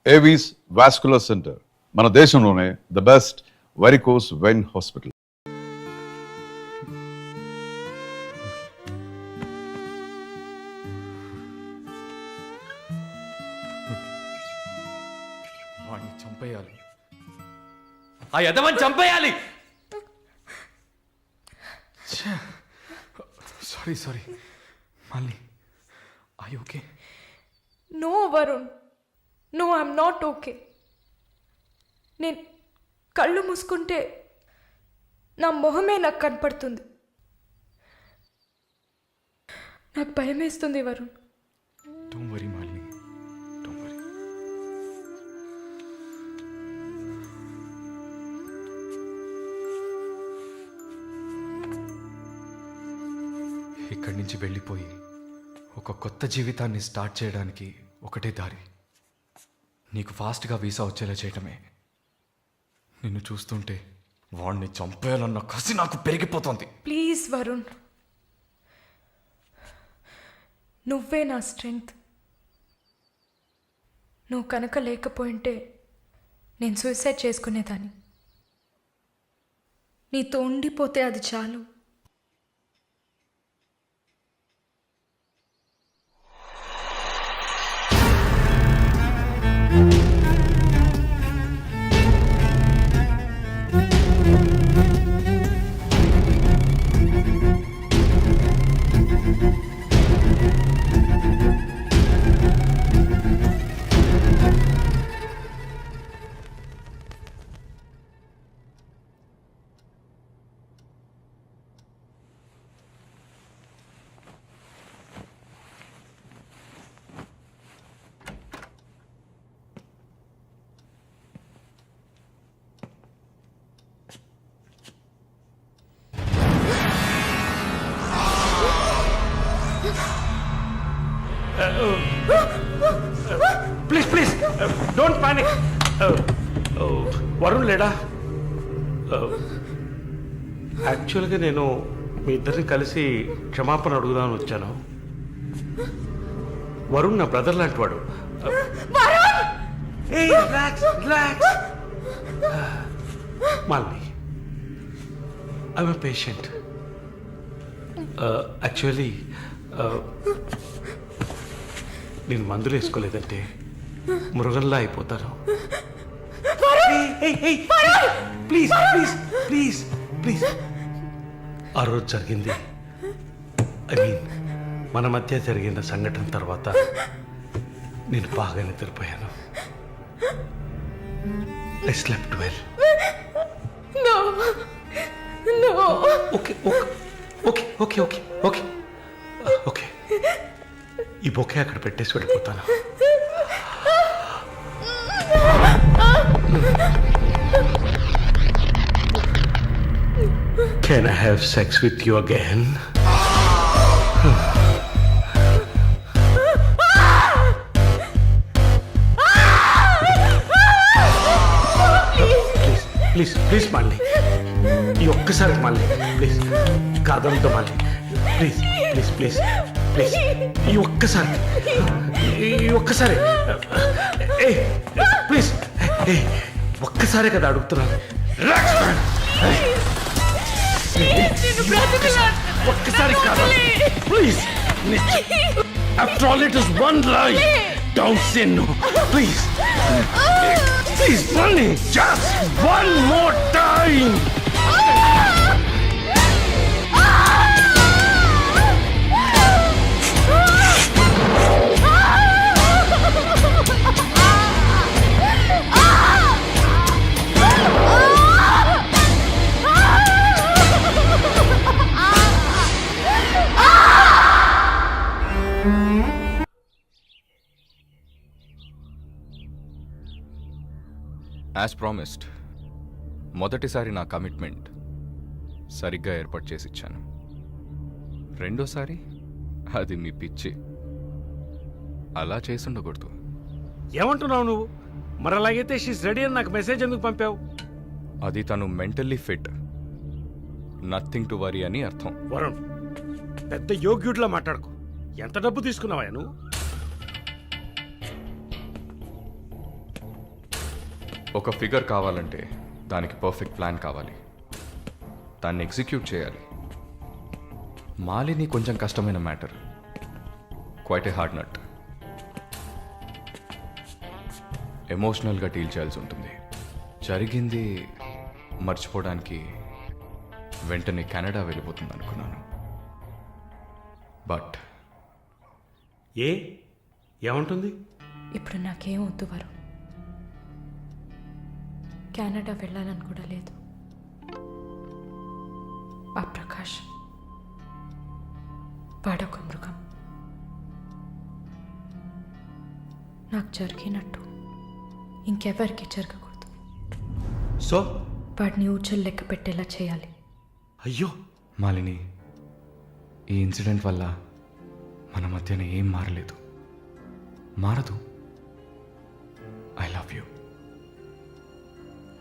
Avis vascular centre మన దేశంలోనే the best varicose vein hospital. వాడిని చంపేయాలి, ఆ యదవని చంపేయాలి. సారీ మళ్ళీ I okay? No Varun, no I'm not okay. నేను కళ్ళు మూసుకుంటే నా మొహమే నాకు కనపడుతుంది. నాకు భయం వేస్తుంది Varun. Don't worry Malini, don't worry. ఇక్కడి నుంచి వెళ్ళిపోయి ఒక కొత్త జీవితాన్ని స్టార్ట్ చేయడానికి ఒకటే దారి, నీకు ఫాస్ట్గా వీసా వచ్చేలా చేయటమే. నిన్ను చూస్తుంటే వాడిని చంపేయాలన్న కసి నాకు పెరిగిపోతుంది. ప్లీజ్ వరుణ్, నువ్వే నా స్ట్రెంగ్త్. నువ్వు కనుక లేకపోయింటే నేను సూసైడ్ చేసుకునేదాన్ని. నీతో ఉండిపోతే అది చాలు. Please don't panic. వరుణ్ లేడా? యాక్చువల్గా నేను మీ ఇద్దరిని కలిసి క్షమాపణ అడుగుదామని వచ్చాను. వరుణ్ నా బ్రదర్ లాంటి వాడు. మాల్ని, ఐఎమ్ ఎ పేషెంట్. యాక్చువల్లీ నేను మందులు వేసుకోలేదంటే మృగంలా అయిపోతాను. Please please please please. ఆ రోజు జరిగింది, ఐ మీన్ మన మధ్య జరిగిన సంఘటన తర్వాత నేను బాగా నిద్రపోయాను. I slept well. Okay okay okay okay okay okay. ఈ బొకే అక్కడ పెట్టేసి వెళ్ళిపోతాను. Can I have sex with you again? Please please మళ్ళీ ఈ ఒక్కసారి మళ్ళీ ప్లీజ్ కాదంతో మళ్ళీ ప్లీజ్ ప్లీజ్ ప్లీజ్ ప్లీజ్ ఈ ఒక్కసారి ప్లీజ్ ఒక్కసారే కదా అడుగుతున్నాను. ఒక్కసారి కాదు please. After all it is one life. Don't say no please. Please మళ్ళీ just one more time. As promised, మొదటిసారి నా కమిట్మెంట్ సరిగ్గా ఏర్పాటు చేసి ఇచ్చాను. రెండోసారి అది మీ పిచ్చి. అలా చేసి ఉండకూడదు. ఏమంటున్నావు నువ్వు? మరి అలాగైతే షీస్ రెడీ అని నాకు మెసేజ్ ఎందుకు పంపావు? అది తను mentally fit, nothing to worry అని అర్థం. వరుణ్, పెద్ద యోగ్యుడిలా మాట్లాడుకో. ఎంత డబ్బు తీసుకున్నావా నువ్వు? ఒక ఫిగర్ కావాలంటే దానికి పర్ఫెక్ట్ ప్లాన్ కావాలి, దాన్ని ఎగ్జిక్యూట్ చేయాలి. మాలిని కొంచెం కష్టమైన matter, quite a hard nut. ఎమోషనల్గా డీల్ చేయాల్సి ఉంటుంది. జరిగింది మర్చిపోవడానికి వెంటనే కెనడా వెళ్ళిపోతుంది అనుకున్నాను. బట్ ఏమంటుంది? ఇప్పుడు నాకేం వద్దు వరుణ్. కెనడా వెళ్ళాలని కూడా లేదు. ఆ ప్రకాష్ వాడొక మృగం. నాకు జరిగినట్టు ఇంకెవరికి జరగకూడదు. సో వాడిని ఊచలు లెక్క పెట్టేలా చేయాలి. అయ్యో, మాలిని, ఈ ఇన్సిడెంట్ వల్ల మన మధ్యన ఏం మారలేదు, మారదు. I love you.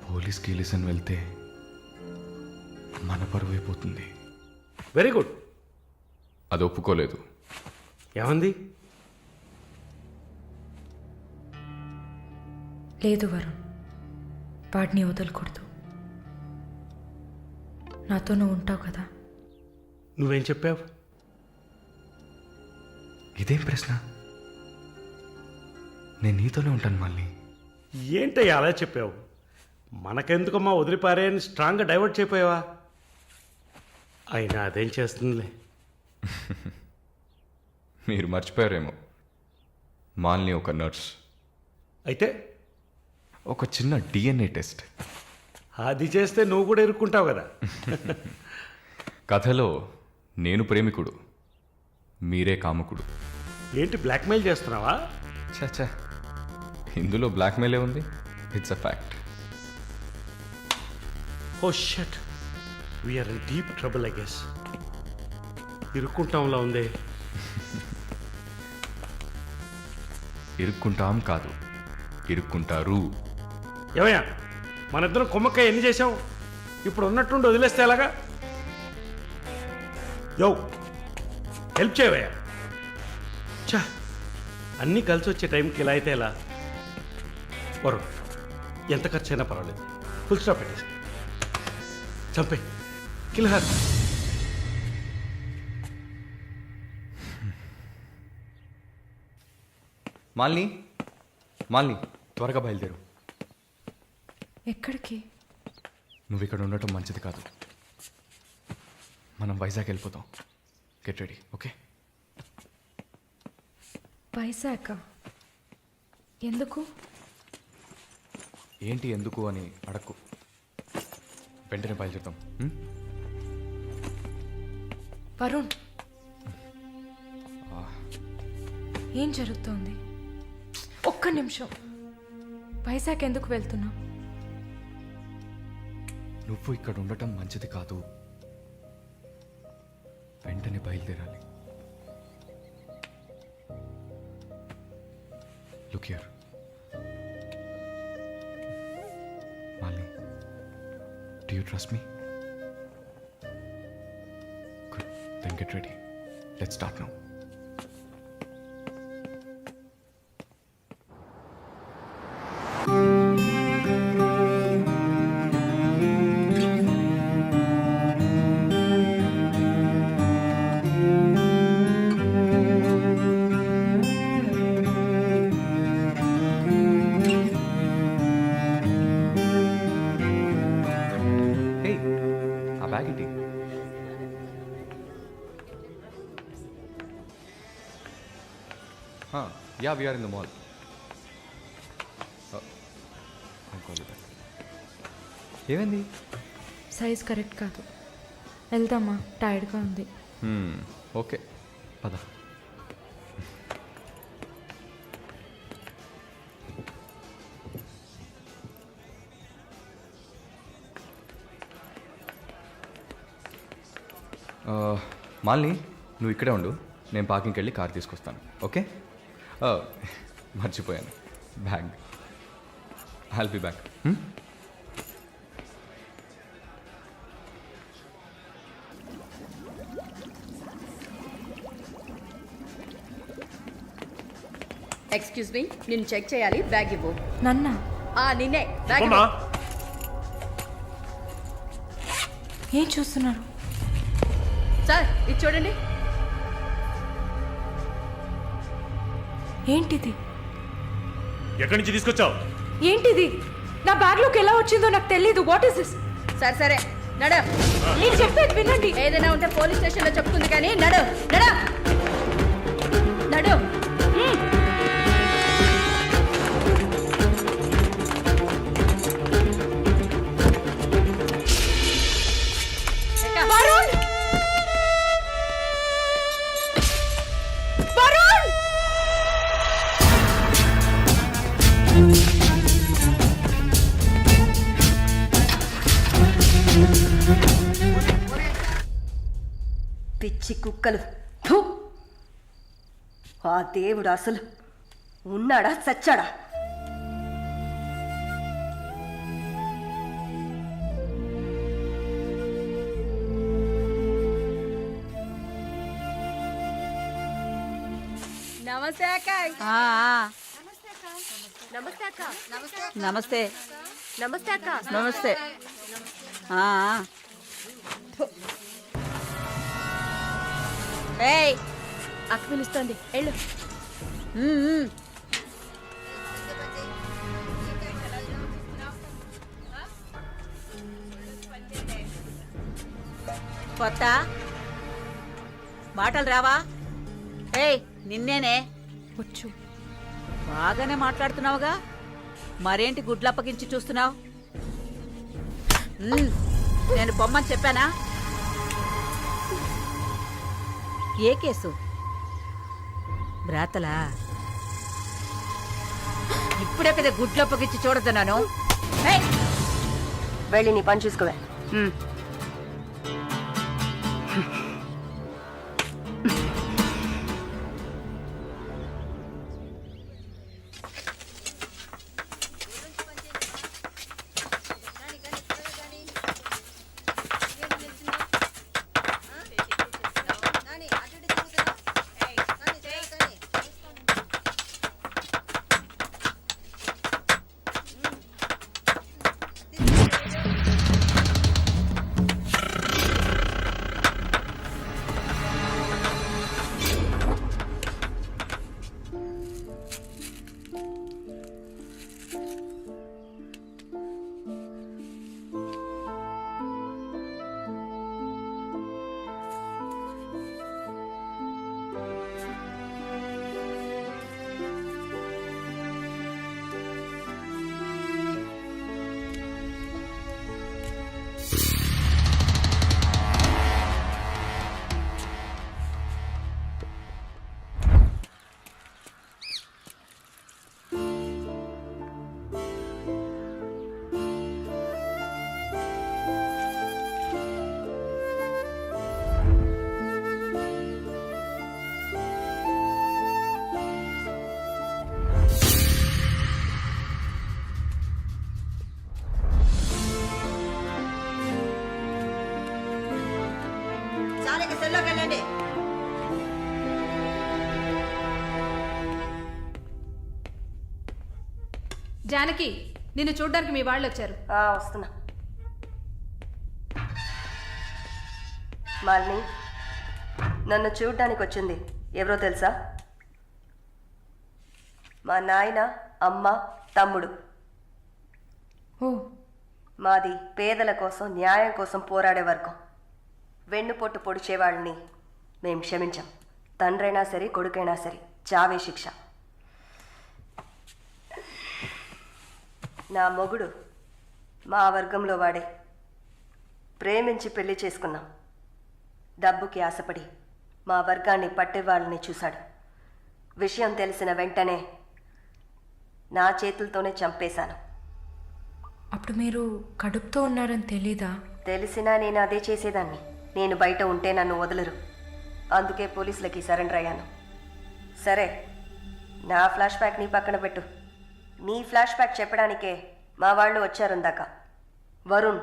పోలీస్కి లిసన్ వెళ్తే మన పరువు అయిపోతుంది. Very good. అది ఒప్పుకోలేదు. ఏమంది? లేదు వరుణ్, వాడిని వదలకూడదు. నాతో నువ్వు ఉంటావు కదా. నువ్వేం చెప్పావు? ఇదేం ప్రశ్న? నేను నీతోనే ఉంటాను మాలిని. ఏంటయ్యా అలా చెప్పావు? మనకెందుకమ్మా వదిలిపారేని స్ట్రాంగ్గా డైవర్ట్ చేయపోయావా? అయినా అదేం చేస్తుందిలే. మీరు మర్చిపోయారేమో, మాలిని ఒక నర్స్. అయితే ఒక చిన్న DNA టెస్ట్. అది చేస్తే నువ్వు కూడా ఇరుక్కుంటావు కదా. కథలో నేను ప్రేమికుడు, మీరే కాముకుడు. ఏంటి బ్లాక్మెయిల్ చేస్తున్నావా? చచ్చా, ఇందులో బ్లాక్మెయిలే ఉంది. It's a fact. Oh shit, we're in deep trouble I guess. ఇరుక్కుంటాంలా ఉందే. ఇరుక్కుంటాం కాదు, ఇరుక్కుంటారు. ఏమయ్యా, మన ఇద్దరం కుమ్మక్కాయ ఎన్ని చేసాం? ఇప్పుడు ఉన్నట్టుండి వదిలేస్తే ఎలాగా? యో, హెల్ప్ చేయవయ్యా. చా, అన్నీ కలిసి వచ్చే టైంకి ఇలా అయితే ఎలా? వరుణ్, ఎంత ఖర్చు అయినా పర్వాలేదు, ఫుల్ స్టాప్ పెట్టేసి చంపే, కిల్హర్. మాలిని, మాలిని, త్వరగా బయలుదేరు. ఎక్కడికి? నువ్వు ఇక్కడ ఉండటం మంచిది కాదు. మనం వైజాగ్ వెళ్ళిపోతాం. Get ready, okay? వైజాగ్ ఎందుకు? ఏంటి ఎందుకు అని అడక్కు, వెంటనే బయలుదేరుతాం. వరుణ్, ఏం జరుగుతోంది? ఒక్క నిమిషం. వైజాగ్ ఎందుకు వెళ్తున్నావు? నువ్వు ఇక్కడ ఉండటం మంచిది కాదు, వెంటనే బయలుదేరాలి. Look here Malini, do you trust me? Good, then get ready. Let's start now. Yeah, we are in the mall. I'll call you back. ఏమైంది? సైజ్ కరెక్ట్ కాదు. వెళ్దామా? టైర్డ్గా ఉంది. ఓకే, పద. మాలిని, నువ్వు ఇక్కడే ఉండు, నేను పార్కింగ్కి వెళ్ళి కార్ తీసుకొస్తాను, ఓకే? మర్చిపోయాను, bag. I'll be back. Excuse me, నేను చెక్ చేయాలి, బ్యాగ్ ఇవ్వు. నన్నా నిన్నే అమ్మా ఏం చూస్తున్నారు? సార్ ఇది చూడండి. ఏంటిది? ఎక్కడి నుంచి తీసుకొచ్చావు? ఏంటిది? నా బ్యాగ్లోకి ఎలా వచ్చిందో నాకు తెలీదు. What is this? సరే సరే నడ. నేను చెప్పేది వినండి. ఏదైనా ఉంటే పోలీస్ స్టేషన్లో చెప్తుంది కానీ నడు నడు నడు. వరుణ్! వరుణ్! పిచ్చి కుక్కలు. థు! ఆ దేవుడు అసలు ఉన్నాడా చచ్చాడా? నమస్తే అక్క. నమస్తే అక్క. నమస్తే నమస్తే అక్క. నమస్తే ఏయ్ అక్క పిలుస్తుంది వెళ్ళు. కొత్త మాటలు రావా? ఏయ్ నిన్నేనే. వచ్చు. బాగానే మాట్లాడుతున్నావుగా, మరేంటి గుడ్లప్పగించి చూస్తున్నావు? నేను బొమ్మని చెప్పానా? ఏ కేసు? బ్రాతలా? ఇప్పుడే కదా గుడ్లప్పగించి చూడొద్దన్నాను. వెళ్ళి నీ పని చూసుకోవే. జానకి, నిన్ను చూడ్డానికి మీ వాళ్ళు వచ్చారు. వస్తున్నా. మాలిని, నన్ను చూడ్డానికి వచ్చింది ఎవరో తెలుసా? మా నాయన, అమ్మ, తమ్ముడు. ఓ, మాది పేదల కోసం, న్యాయం కోసం పోరాడే వర్గం. వెన్నుపొట్టు పొడిచేవాళ్ళని మేము క్షమించాం. తండ్రైనా సరే, కొడుకైనా సరే, చావే శిక్ష. నా మొగుడు మా వర్గంలో వాడే. ప్రేమించి పెళ్లి చేసుకున్నాం. డబ్బుకి ఆశపడి మా వర్గాన్ని పట్టే వాళ్ళని చూశాడు. విషయం తెలిసిన వెంటనే నా చేతులతోనే చంపేశాను. అప్పుడు మీరు కడుపుతో ఉన్నారని తెలీదా? తెలిసినా నేను అదే చేసేదాన్ని. నేను బయట ఉంటే నన్ను వదలరు. అందుకే పోలీసులకి సరెండర్ అయ్యాను. సరే, నా ఫ్లాష్ బ్యాక్ నీ పక్కన పెట్టు. నీ ఫ్లాష్ బ్యాక్ చెప్పడానికే మా వాళ్ళు వచ్చారుందాక. వరుణ్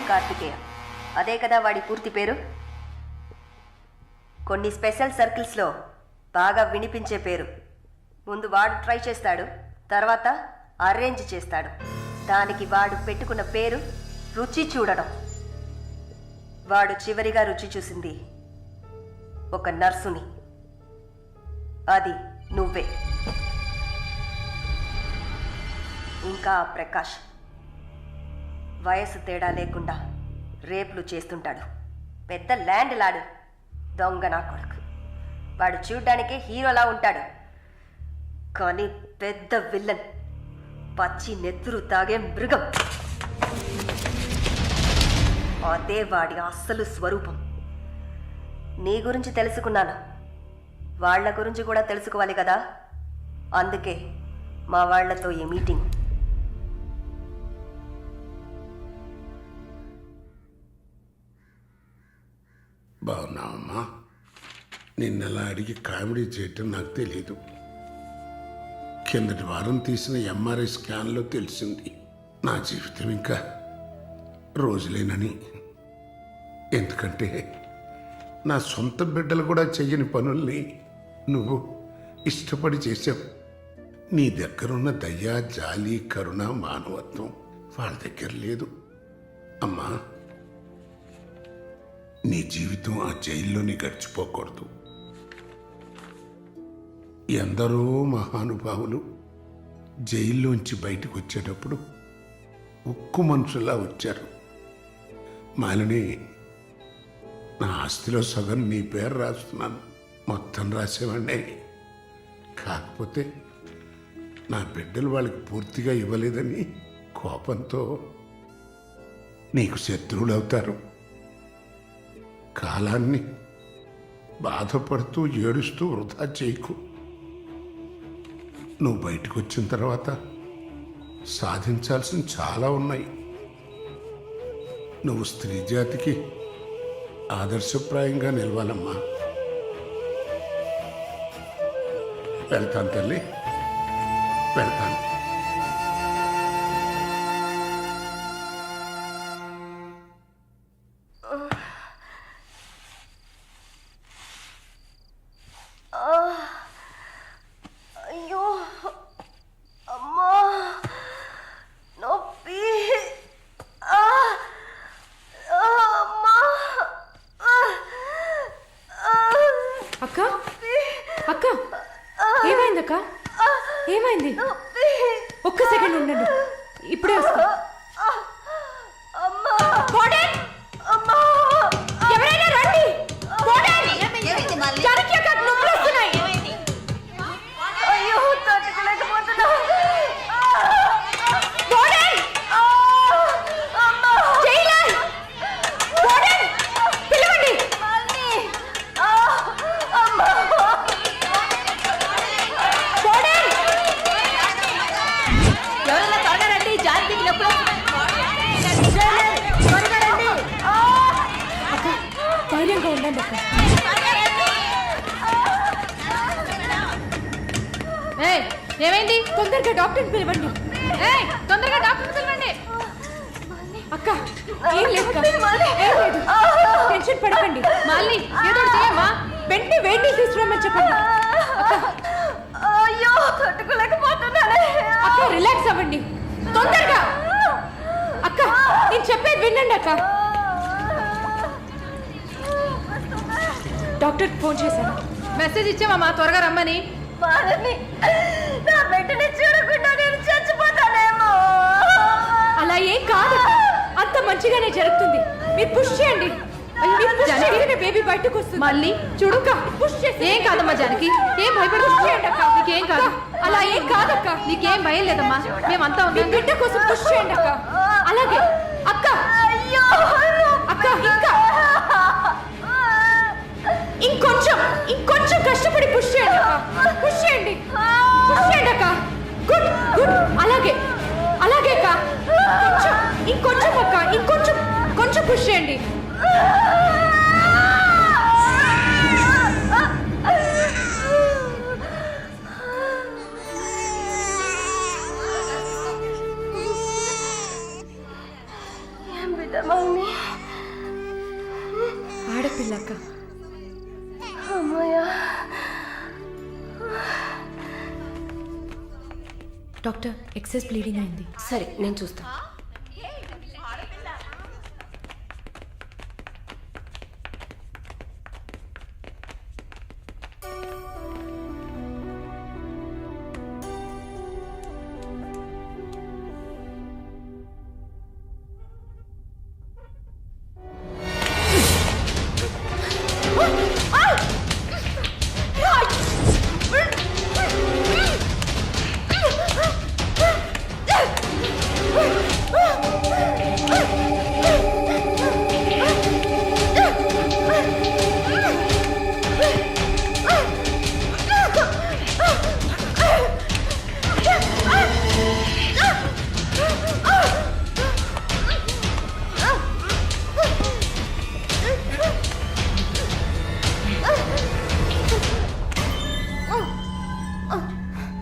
కార్తికేయ, అదే కదా వాడి పూర్తి పేరు. కొన్ని స్పెషల్ సర్కిల్స్లో బాగా వినిపించే పేరు. ముందు వాడు ట్రై చేస్తాడు, తర్వాత అరేంజ్ చేస్తాడు. దానికి వాడు పెట్టుకున్న పేరు రుచి చూడడం. వాడు చివరిగా రుచి చూసింది ఒక నర్సుని. అది నువ్వే. ఇంకా ఆ ప్రకాష్ వయసు తేడా లేకుండా రేపులు చేస్తుంటాడు. పెద్ద ల్యాండ్ లాడు, దొంగ నా కొడుకు. వాడు చూడ్డానికే హీరోలా ఉంటాడు, కానీ పెద్ద విల్లన్, పచ్చి నెత్తురు తాగే మృగం. అదే వాడి అస్సలు స్వరూపం. నీ గురించి తెలుసుకున్నాను, వాళ్ళ గురించి కూడా తెలుసుకోవాలి కదా. అందుకే మా వాళ్లతో ఈ మీటింగ్. బాగున్నావమ్మా? నిన్నలా అడిగి కామెడీ చేయటం నాకు తెలీదు. కిందటి వారం తీసిన ఎంఆర్ఐ స్కాన్లో తెలిసింది నా జీవితం ఇంకా రోజులేనని. ఎందుకంటే నా సొంత బిడ్డలు కూడా చెయ్యని పనుల్ని నువ్వు ఇష్టపడి చేసావు. నీ దగ్గరున్న దయ, జాలి, కరుణ, మానవత్వం వాళ్ళ దగ్గర లేదు. అమ్మా, నీ జీవితం ఆ జైల్లోనే గడిచిపోకూడదు. ఎందరో మహానుభావులు జైల్లోంచి బయటకు వచ్చేటప్పుడు ఉక్కు మనుషులా వచ్చారు. మాలిని, నా ఆస్తిలో సగం నీ పేరు రాస్తున్నాను. మొత్తం రాసేవాడినే. కాకపోతే నా బిడ్డలు వాళ్ళకి పూర్తిగా ఇవ్వలేదని కోపంతో నీకు శత్రువులు అవుతారు. కాలాన్ని బాధపడుతూ ఏడుస్తూ వృధా చేయకు. నువ్వు బయటకు వచ్చిన తర్వాత సాధించాల్సిన చాలా ఉన్నాయి. నువ్వు స్త్రీ జాతికి ఆదర్శప్రాయంగా నిలవాలమ్మా. వెళ్తాను తల్లి, వెళ్తాను. అయ్యో అమ్మా, నొప్పి. అమ్మా, అక్క అక్క ఏమైందక్క? ఏమైంది? ఒక్క సెకండ్ ఉండండి, ఇప్పుడే వస్తా. ఎవరైనా రండి. జానకి అక్క, నొప్పులు వస్తున్నాయి. అయ్యో, తట్టుకోలేకపోతున్నా. పిలవండి. ఎవరైనా త్వరగా రండి, జానకి నొప్పులు. అక్క, ధైర్యంగా ఉండండి అక్క. ఏమైంది? తొందరగా డాక్టర్ని పిలవండి. తొందరగా డాక్టర్ పిలవండి. అక్క, ఏం లేదు అక్క. ఏం లేదు, టెన్షన్ పడకండి. మళ్ళీ ఏదో ఒకటి చేయమ్మా. వెంటనే వేడి నీళ్ళు తీసుకురమ్మని చెప్పండి. అక్క, అయ్యో, తట్టుకోలేకపోతున్నానే. అక్క రిలాక్స్ అవ్వండి తొందరగా. అక్క, నేను చెప్పేది వినండి అక్క. డాక్టర్కి ఫోన్ చేశాను. మెసేజ్ ఇచ్చామమ్మా త్వరగా రమ్మని. మాలని, నా బిడ్డని చూడకుండా నేను చచ్చిపోతానేమో. అలా ఏం కాదు, అంత మంచిగానే జరుగుతుంది. మీరు పుష్ చేయండి. బేబీ బయటకు వస్తుంది. మళ్ళీ చూడు, పుష్ చేసి. ఏం కాదమ్మా జానకి, ఏం భయపడి. పుష్ చేయండి అక్క. నీకేం కాదు. అలా ఏం కాదక్క. నీకేం భయం లేదమ్మా, మేమంతా మీ ఉన్నాం. బిడ్డ కోసం పుష్ చేయండి అక్క. అలాగే అక్క. అయ్యో అక్క, ఇంకా ఇంకొంచెం కష్టపడి పుష్ చేయండి అక్క. పుష్ చేయండి అక్క. Good good. అలాగే అక్క. ఇంకొంచెం అక్క, కొంచెం పుష్ చేయండి. ఏం బిడ్డ మమ్మీ? ఆడపిల్ల అక్క. అమ్మయ్యా. డాక్టర్ ఎక్సెస్ బ్లీడింగ్ అయింది. సరే నేను చూస్తాను.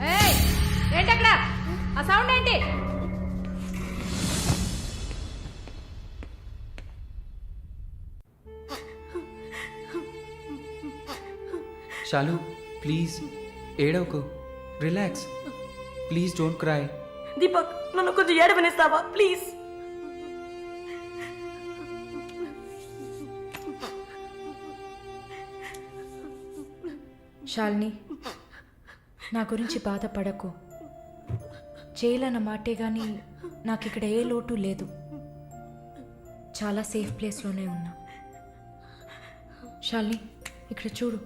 ఏయ్, ఏంటక్కడ ఆ సౌండ్ ఏంటి? షాలు ప్లీజ్ ఏడవకు, relax, please don't cry. Deepak నన్ను కొంచెం ఏడవనిస్తావా ప్లీజ్? శాలిని, నా గురించి బాధపడకు. జైలు అన్న మాటే కానీ నాకు ఇక్కడ ఏ లోటు లేదు. చాలా సేఫ్ ప్లేస్లోనే ఉన్నా. శాలిని, ఇక్కడ చూడు,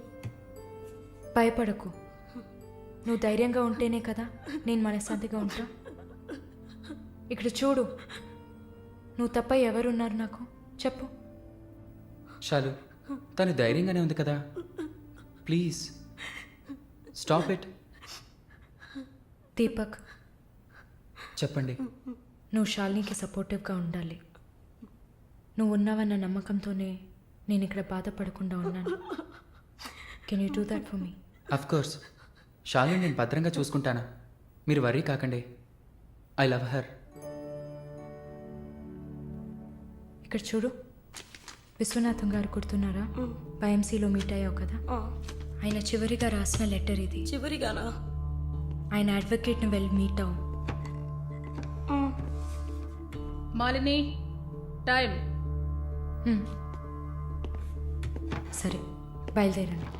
భయపడకు. నువ్వు ధైర్యంగా ఉంటేనే కదా నేను మనశ్శాంతిగా ఉంటా. ఇక్కడ చూడు, నువ్వు తప్ప ఎవరున్నారు నాకు చెప్పు. షాలు తను ధైర్యంగానే ఉంది కదా, ప్లీజ్ స్టాప్ ఇట్. దీపక్, చెప్పండి. నువ్వు శాలినికి సపోర్టివ్గా ఉండాలి. నువ్వు ఉన్నావన్న నమ్మకంతోనే నేను ఇక్కడ బాధపడకుండా ఉన్నాను. Can you do that for me? Of course, Shalu నేను భద్రంగా చూసుకుంటానా, మీరు వర్రీ కాకండి. I love her. ఇక్కడ చూడు, విశ్వనాథం గారు గుర్తున్నారా? పైఎంసీలో మీట్ అయ్యావు కదా, ఆయన చివరిగా రాసిన లెటర్ ఇది. చివరిగానా? ఆయన అడ్వకేట్ని వెళ్ళి మీట్ అవ్వు. మాలిని, టైం. సరే, బయలుదేరండి.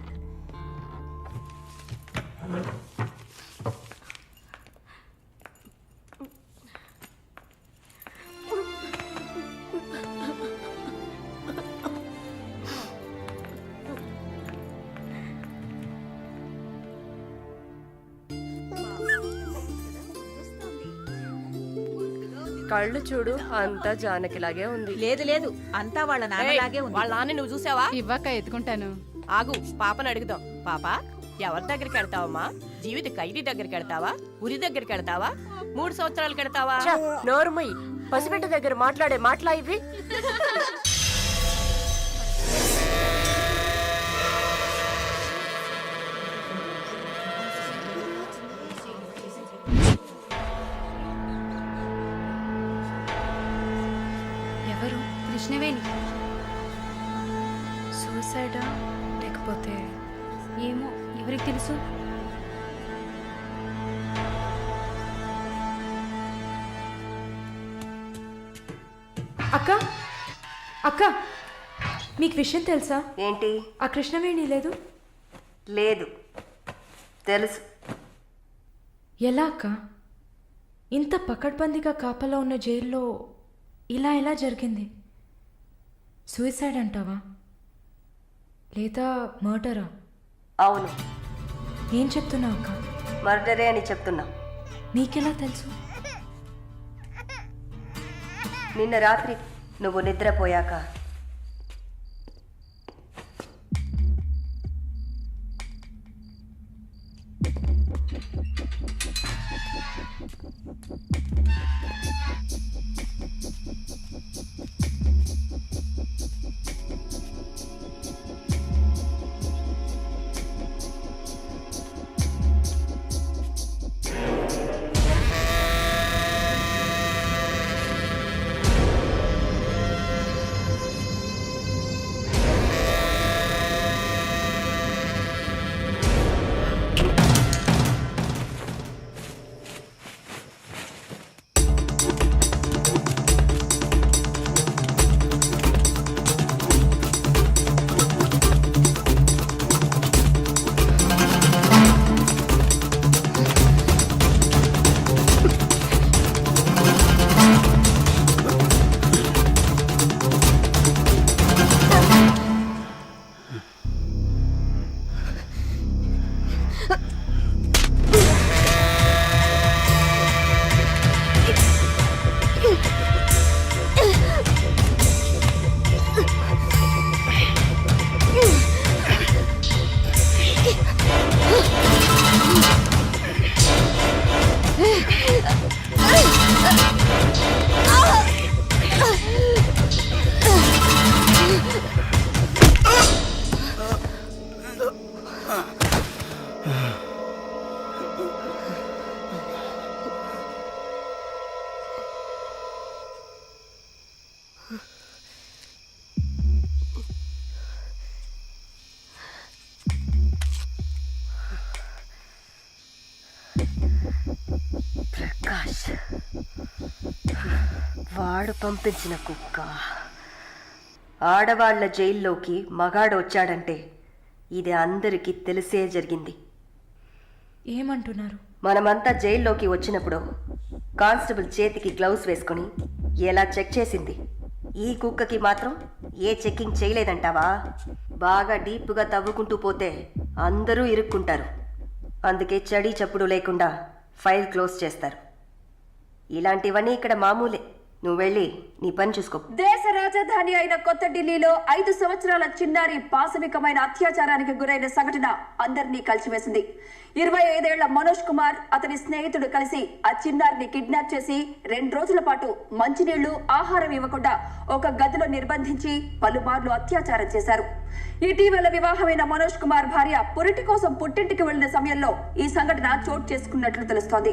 కళ్ళు చూడు, అంతా జానకిలాగే ఉంది. లేదు లేదు, అంతా వాళ్ళ నాన్నలాగే ఉంది. వాళ్ళ నాన్న నువ్వు చూసావా? ఇవ్వక ఎత్తుకుంటాను. ఆగు, పాపను అడుగుదాం. పాప, ఎవరి దగ్గరికి వెళ్తావమ్మా? జీవిత ఖైదీ దగ్గరికి వెళ్తావా? ఉరి దగ్గరికి వెళ్తావా? 3 సంవత్సరాలు కడతావా? నోరుమై, పసిబిడ్డ దగ్గర మాట్లాడే మాటలా ఇవి? ఎవరు? కృష్ణవేణి. సూసైడా లేకపోతే? ఏమో, ఎవరికి తెలుసు? అక్క, అక్క, మీకు విషయం తెలుసా? ఏంటి? ఆ కృష్ణవేణి లేదు. లేదు, తెలుసు. ఎలా అక్క? ఇంత పకడ్బందీగా కాపలా ఉన్న జైల్లో ఇలా ఎలా జరిగింది? సూసైడ్ అంటావా లేదా మర్డరా? అవును. ఏం చెప్తున్నావు అక్క? మర్డరే అని చెప్తున్నా. నీకెలా తెలుసు? నిన్న రాత్రి నువ్వు నిద్రపోయాక వాడు పంపించిన కుక్క. ఆడవాళ్ల జైల్లోకి మగాడు వచ్చాడంటే ఇది అందరికీ తెలిసే జరిగింది. ఏమంటున్నారు? మనమంతా జైల్లోకి వచ్చినప్పుడు కానిస్టేబుల్ చేతికి గ్లౌస్ వేసుకుని ఎలా చెక్ చేసింది, ఈ కుక్కకి మాత్రం ఏ చెక్కింగ్ చేయలేదంటావా? బాగా డీప్గా తవ్వుకుంటూ పోతే అందరూ ఇరుక్కుంటారు. అందుకే చడి చప్పుడు లేకుండా ఫైల్ క్లోజ్ చేస్తారు. ఇలాంటివన్నీ ఇక్కడ మామూలే. నువ్వు వెళ్ళి నీ పని చూసుకో. దేశ రాజధాని అయిన కొత్త ఢిల్లీలో 5 సంవత్సరాల చిన్నారి పాశవికమైన అత్యాచారానికి గురైన సంఘటన అందరినీ కలిసివేసింది. 25 ఏళ్ల మనోజ్ కుమార్ అతని స్నేహితుడు కలిసి ఆ చిన్నారిని కిడ్నాప్ చేసి 2 రోజుల పాటు మంచినీళ్లు, ఆహారం ఇవ్వకుండా ఒక గదిలో నిర్బంధించి పలుమార్లు అత్యాచారం చేశారు. ఇటీవల వివాహమైన మనోజ్ కుమార్ భార్య పురిటి కోసం పుట్టింటికి వెళ్లిన సమయంలో ఈ సంఘటన చోటు చేసుకున్నట్లు తెలుస్తోంది.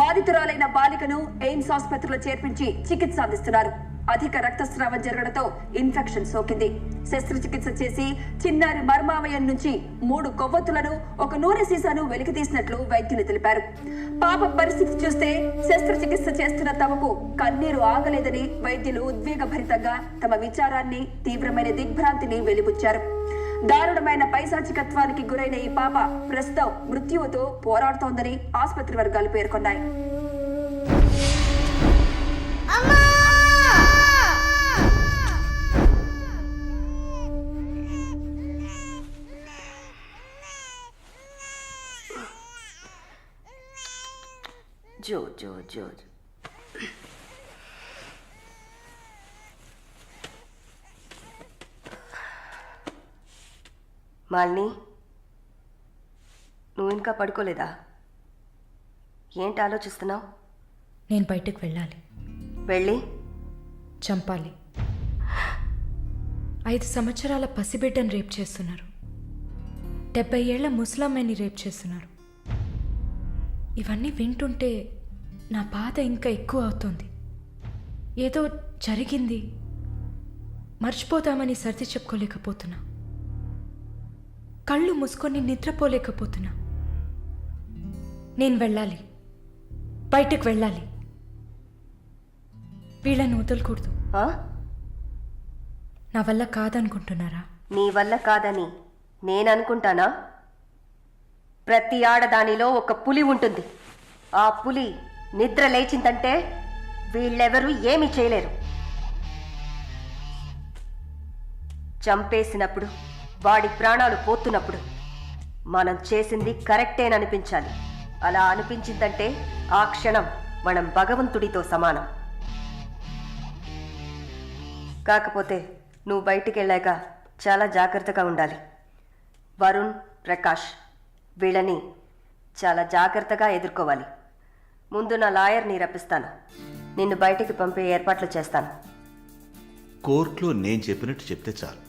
బాధితురాలైన బాలికను ఎయిమ్స్ ఆసుపత్రిలో చేర్పించి చికిత్స అందిస్తున్నారు. అధిక రక్తస్రావం జరగడంతో ఇన్ఫెక్షన్ సోకింది. శస్త్రచికిత్స చేసి చిన్నారి మర్మావయం నుంచి 3 కొవ్వొత్తులను, ఒక నూనె సీసాను వెలికితీసినట్లు వైద్యులు తెలిపారు. పాప పరిస్థితి చూస్తే శస్త్రచికిత్స చేస్తున్న తమకు కన్నీరు ఆగలేదని వైద్యులు ఉద్వేగభరితంగా తమ విచారాన్ని, తీవ్రమైన దిగ్భ్రాంతిని వెలిబుచ్చారు. దారుణమైన పైశాచికత్వానికి గురైన ఈ పాప ప్రస్తుతం మృత్యువుతో పోరాడుతోందని ఆసుపత్రి వర్గాలు పేర్కొన్నాయి. జో జో జో మాలిని, నువ్వు ఇంకా పడుకోలేదా? ఏంటి ఆలోచిస్తున్నావు? నేను బయటకు వెళ్ళాలి. వెళ్ళి చంపాలి. 5 సంవత్సరాల పసిబిడ్డను రేప్ చేస్తున్నారు. 70 ఏళ్ల ముసలమ్మని రేప్ చేస్తున్నారు. ఇవన్నీ వింటుంటే నా బాధ ఇంకా ఎక్కువ అవుతుంది. ఏదో జరిగింది, మర్చిపోతామని సర్ది చెప్పుకోలేకపోతున్నా. కళ్ళు మూసుకొని నిద్రపోలేకపోతున్నా. నేను వెళ్ళాలి, బయటకు వెళ్ళాలి. వీళ్ళని వదలకూడదు. నా వల్ల కాదనుకుంటున్నారా? నీ వల్ల కాదని నేను అనుకుంటానా? ప్రతి ఆడదానిలో ఒక పులి ఉంటుంది. ఆ పులి నిద్ర లేచిందంటే వీళ్ళెవరూ ఏమీ చేయలేరు. చంపేసినప్పుడు, వాడి ప్రాణాలు పోతున్నప్పుడు మనం చేసింది కరెక్టేననిపించాలి. అలా అనిపించిందంటే ఆ క్షణం మనం భగవంతుడితో సమానం. కాకపోతే నువ్వు బయటికి వెళ్ళాక చాలా జాగ్రత్తగా ఉండాలి. వరుణ్, ప్రకాష్ వీళ్ళని చాలా జాగ్రత్తగా ఎదుర్కోవాలి. ముందు నా లాయర్ని రప్పిస్తాను. నిన్ను బయటికి పంపే ఏర్పాట్లు చేస్తాను. కోర్టులో నేను చెప్పినట్టు చెప్తే చాలు.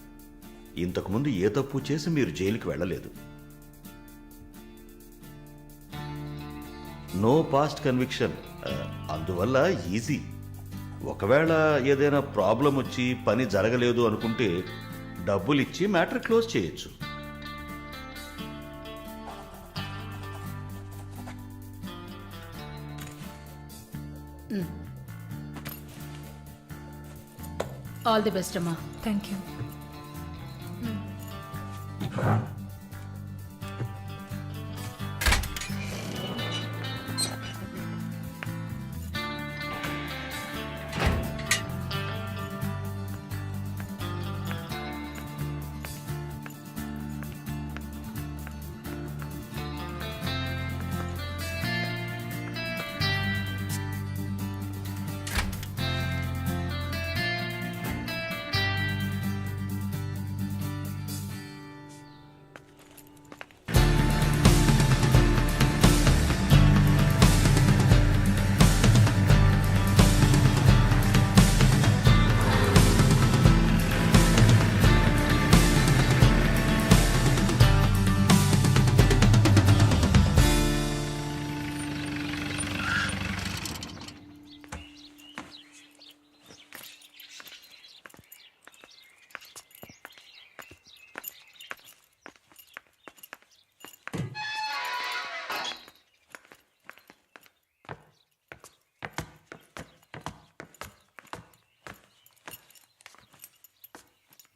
ఇంతకుముందు ఏ తప్పు చేసి మీరు జైలుకి వెళ్ళలేదు. No past conviction. అందువల్ల ఈజీ. ఒకవేళ ఏదైనా ప్రాబ్లం వచ్చి పని జరగలేదు అనుకుంటే డబ్బులు ఇచ్చి మ్యాటర్ క్లోజ్ చేయొచ్చు. ఆల్ ది బెస్ట్ అమ్మా. Thank you.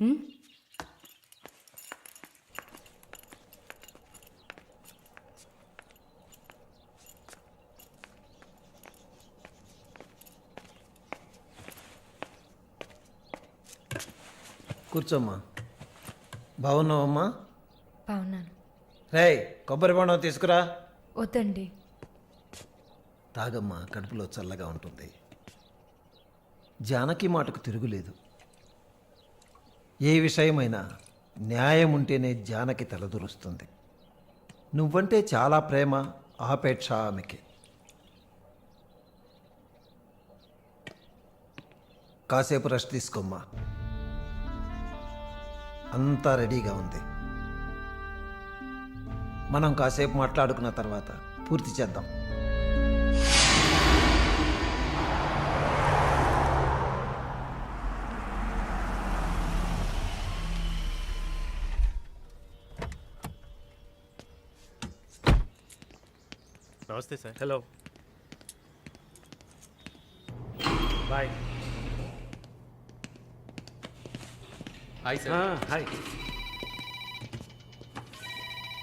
ఉమ్? కూర్చోమ్మా. బాగున్నావమ్మా? బాగున్నాను. రేయ్, కొబ్బరి బొండం తీసుకురా. వద్దండి. తాగమ్మా, కడుపులో చల్లగా ఉంటుంది. జానకి మాటకు తిరుగులేదు. ఏ విషయమైనా న్యాయం ఉంటేనే జానకి తలదూరుస్తుంది. నువ్వంటే చాలా ప్రేమ, ఆపేక్ష ఆమెకి. కాసేపు రెస్ట్ తీసుకోమ్మా. అంతా రెడీగా ఉంది. మనం కాసేపు మాట్లాడుకున్న తర్వాత పూర్తి చేద్దాం. నమస్తే sir. Hello, boy. Hi sir. Hi,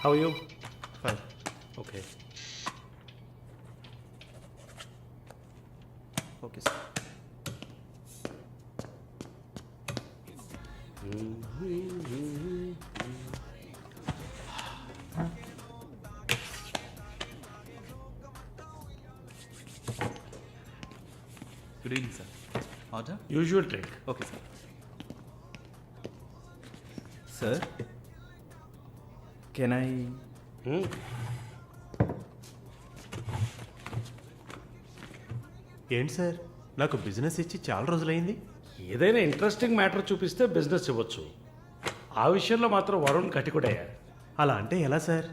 how you? Fine, okay okay sir. Good evening sir. Order? Usual drink. Okay sir. Sir, can I? ఏంటి సార్, నాకు బిజినెస్ ఇచ్చి చాలా రోజులైంది. ఏదైనా ఇంట్రెస్టింగ్ మ్యాటర్ చూపిస్తే బిజినెస్ ఇవ్వచ్చు. ఆ విషయంలో మాత్రం వరుణ్ కటికుడయ్యా. అలా అంటే ఎలా సార్?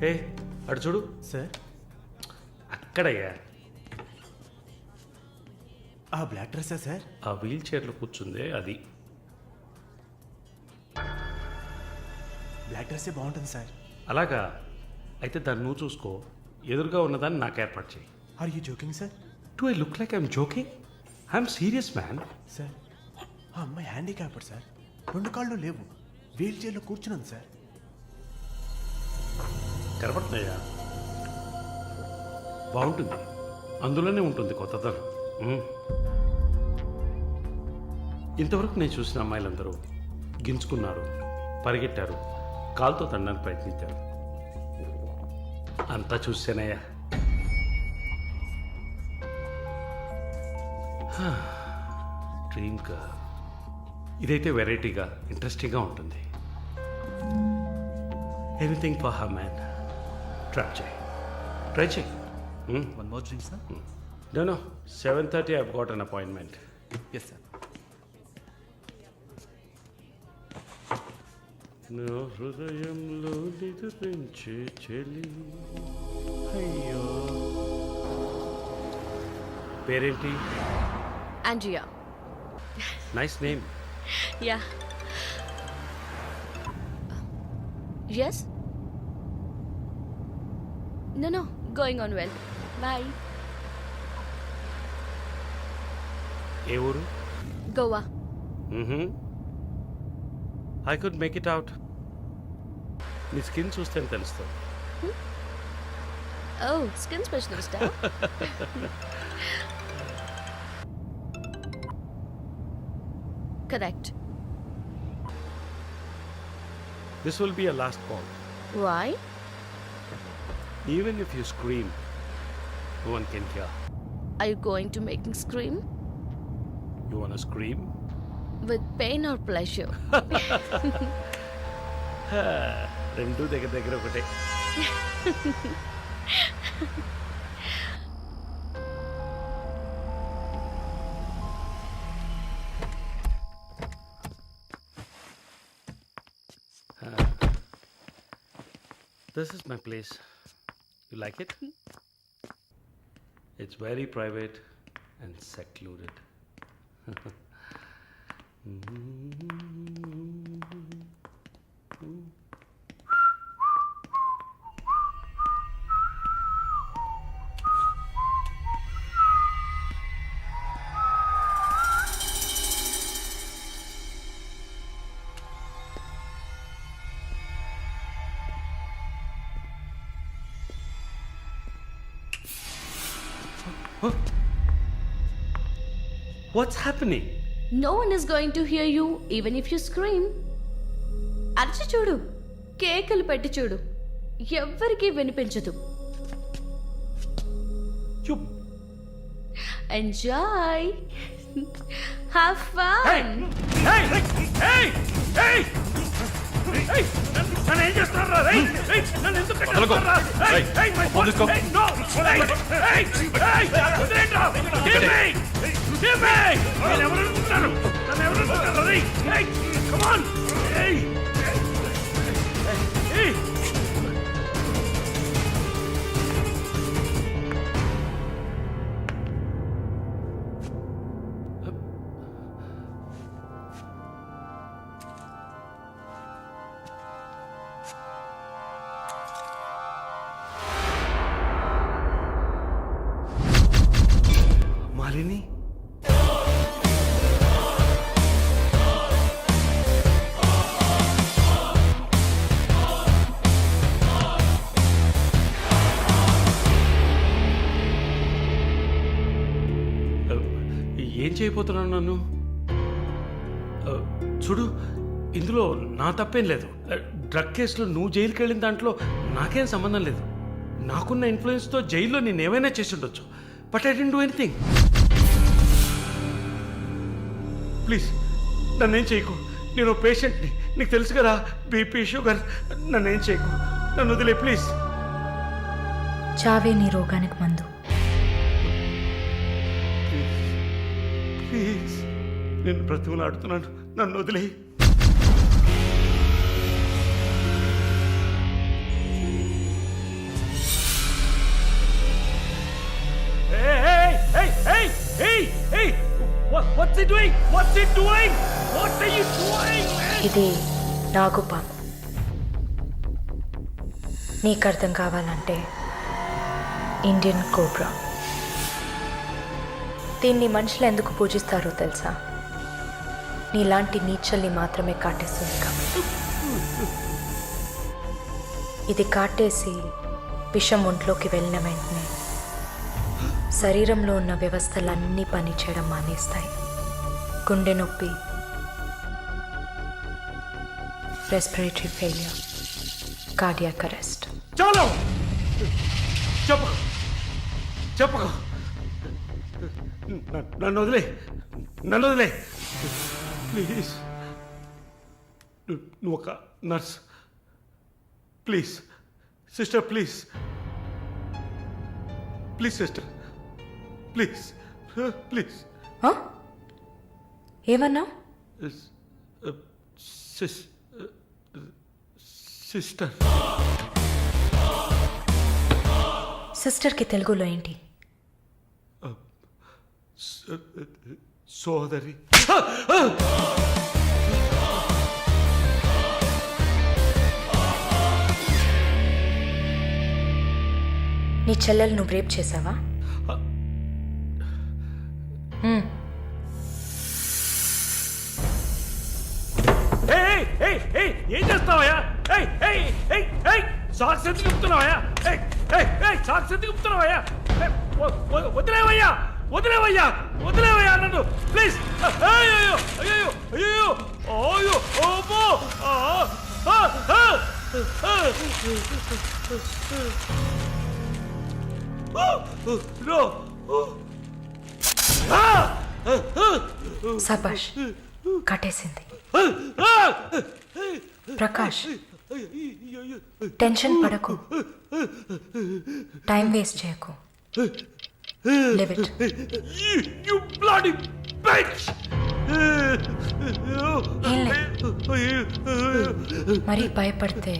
ఏ అటు చూడు సార్, అక్కడయ్యా. ఆ బ్లాక్ డ్రెస్సా సార్? ఆ వీల్ చైర్లో కూర్చుందే అది. బ్లాక్ డ్రెస్సే బాగుంటుంది సార్. అలాగా, అయితే దాన్ని నువ్వు చూసుకో. ఎదురుగా ఉన్నదాన్ని నాకు ఏర్పాటు చేయి. Are you joking sir? Do I look like I'm joking? I'm serious man. Sir, ఆ అమ్మాయి హ్యాండిక్యాప్డ్ సార్. 2 కాళ్ళు లేవు, వీల్ చైర్లో కూర్చున్నాను సార్. కనపడుతున్నాయా? బాగుంటుంది, అందులోనే ఉంటుంది కొత్తదనం. ఇంతవరకు నేను చూసిన అమ్మాయిలందరూ గించుకున్నారు, పరిగెట్టారు, కాలుతో తండడానికి ప్రయత్నించారు. అంతా చూసానయ్యా. డ్రీమ్గా ఇదైతే వెరైటీగా ఇంట్రెస్టింగ్గా ఉంటుంది. Anything for her man. Try చేయి. One more drink sir? No, 7:30 I've got an appointment. Yes sir. నా హృదయంలో నిద్రించే చెలి. అయ్యో, పేరేంటి? Andrea. Nice name. Yeah. Yes. No, going on well. Bye. ఏ ఊరు? Goa. I could make it out. నీ స్కిన్ చూస్తే తెలుస్తుంది. Oh, skin specialist, huh? Correct. This will be a last call. Why? Even if you scream, no one can hear. Are you going to make me scream? You wanna scream? With pain or pleasure? రెండు దగ్గర ఒకటే. This is my place. You like it? It's very private and secluded. What's happening? No one is going to hear you even if you scream. అరిచి చూడు, కేకలు పెట్టి చూడు, ఎవ్వరికీ వినిపించదు. You... Enjoy. Have fun. Hey! Hey! Hey! Hey! నన్ను ఏం చేస్తున్నారా? నన్ను ఎందుకు కట్టేస్తున్నారా? No! వదిలేండ్రా! Give me! నేను ఎవరు అనుకుంటున్నారు? నన్ను ఎవరు అనుకుంటున్నారు? Come on! Hey! Hey! Malini ఏం చేయబోతున్నాను నన్ను? చూడు, ఇందులో నా తప్పేం లేదు. డ్రగ్ కేసులో నువ్వు జైలుకి వెళ్ళిన దాంట్లో నాకేం సంబంధం లేదు. నాకున్న ఇన్ఫ్లుయెన్స్తో జైల్లో నేను ఏమైనా చేసి ఉండొచ్చు. But I didn't do anything. Please నన్నేం చేయకు. నేను పేషెంట్ని, నీకు తెలుసు కదా, బీపీ షుగర్. నన్నేం చేయకు, నన్ను వదిలే ప్లీజ్. చావే నీ రోగానికి మందు. ప్లీజ్ నేను బ్రతిమలాడుతున్నాను, నన్ను వదిలే. What's he doing? What's he doing? What are you doing, man? ఇది నాగుపాము. నీకు అర్థం కావాలంటే ఇండియన్ కోబ్రా. దీన్ని మనుషులు ఎందుకు పూజిస్తారో తెలుసా? నీలాంటి నీచల్ని మాత్రమే కాటేస్తుంది కాబట్టి. ఇది కాటేసి విషం ఒంట్లోకి వెళ్ళిన వెంటనే శరీరంలో ఉన్న వ్యవస్థలన్నీ పనిచేయడం మానేస్తాయి. గుండె నొప్పి, రెస్పిరేటరీ ఫెయిల్యూర్, కార్డియాక్ అరెస్ట్. చాలు, చెప్పు చెప్పు, నన్ను వదిలే, నన్ను వదిలే ప్లీజ్. నువ్వు ఒక nurse, please sister, please please sister, please please. ఏమన్నా? సిస్టర్. సిస్టర్కి తెలుగులో ఏంటి? సోదరి. నీ చెల్లెలు నువ్వు రేప్ చేసావా? ఏం చేస్తావయ్యా? సాక్స్ ఎందుకు చెప్తున్నావయ్యా? సాక్స్ ఎందుకు చెప్తున్నావయ్యా? వదిలేవయ్యా, వదిలేవయ్యా, వదిలేవయ్యా నన్ను ప్లీజ్. అయ్యో అయ్యో అయ్యో అయ్యో ఓమో. సబాష్, కట్టేసింది. ప్రకాష్, టెన్షన్ పడకు, టైం వేస్ట్ చేయకు. Live it. You bloody bitch! మరి భయపడితే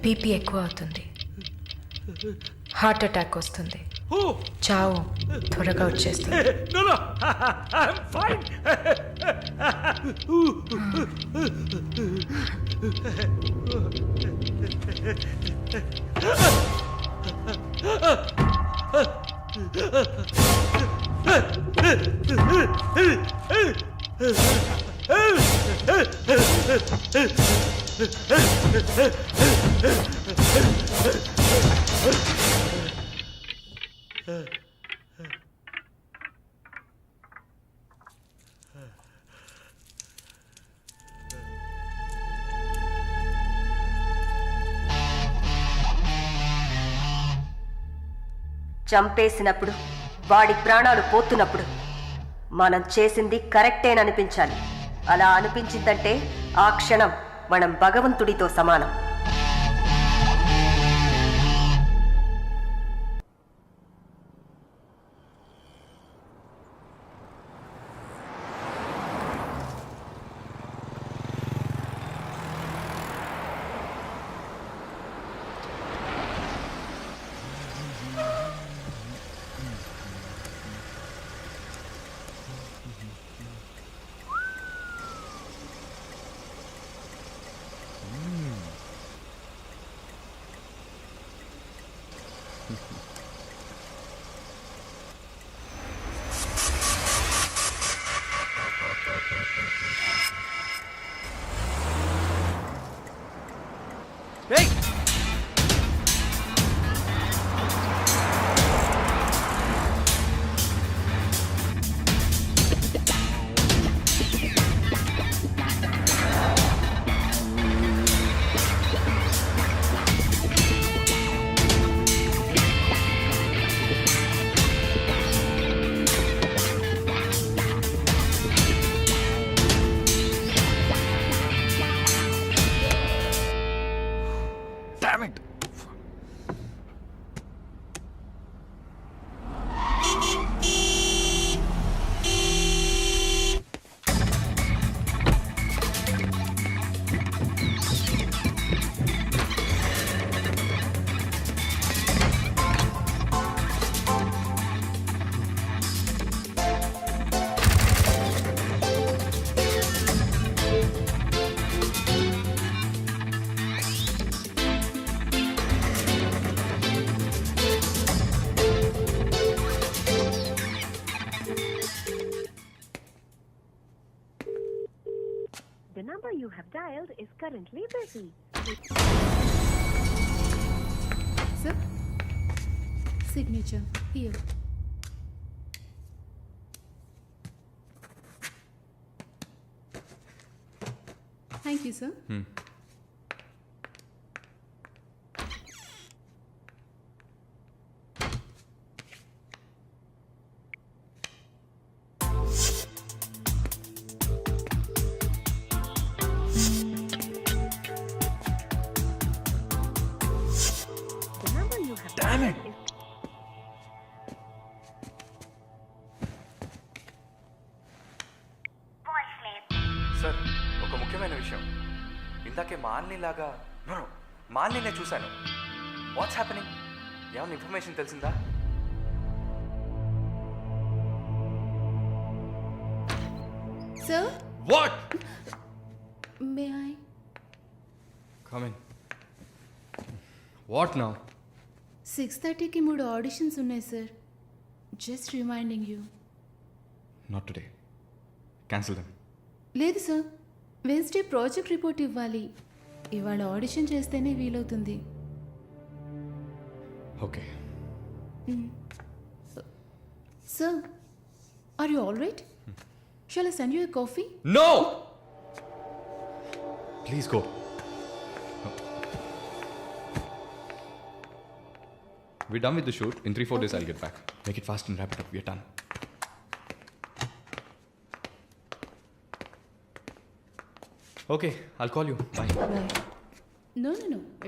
బీపీ ఎక్కువ అవుతుంది, హార్ట్ అటాక్ వస్తుంది, చావు త్వరగా వచ్చేస్తుంది. No, no, I'm fine. చంపేసినప్పుడు వాడి ప్రాణాలు పోతున్నప్పుడు మనం చేసింది కరెక్టేననిపించాలి. అలా అనిపించిందంటే ఆ క్షణం మనం భగవంతుడితో సమానం. The number you have dialed is currently busy. Sir, signature here. Thank you, sir. The number you have Damn it! dialed is సార్, ఒక ముఖ్యమైన విషయం. ఇందాకే మాలినిలాగా మాలిని చూశాను. What's happening? ఏమైనా ఇన్ఫర్మేషన్ తెలిసిందా? Sir, what? may I? Come in. What now? 6:30కి 3 ఆడిషన్స్ ఉన్నాయి సార్. Just reminding you. Not today. Cancel them. లేదు సార్, వెన్స్డే ప్రాజెక్ట్ రిపోర్ట్ ఇవ్వాలి. ఇవాళ ఆడిషన్ చేస్తేనే వీలవుతుంది. Okay. Sir, are you all right? Shall I send you a coffee? No! Please go. We're done with the shoot. In 3-4 days, I'll get back. Make it fast and wrap it up. We're done. Okay, I'll call you. Bye. Bye. No,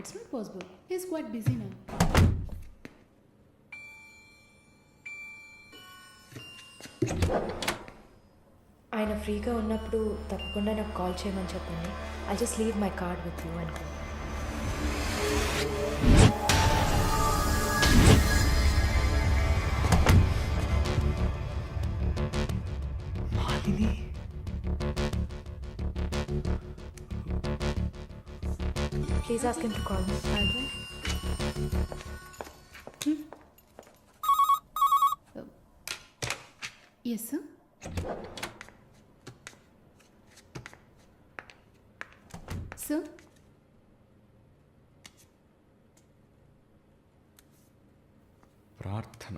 it's not possible. He's quite busy now. ఆయన ఫ్రీగా ఉన్నప్పుడు తప్పకుండా నాకు call చేయమని చెప్పండి. I just leave my card with you అనుకో. Malini. Please ask him to call me. Yes, sir. Sir? ప్రార్థన.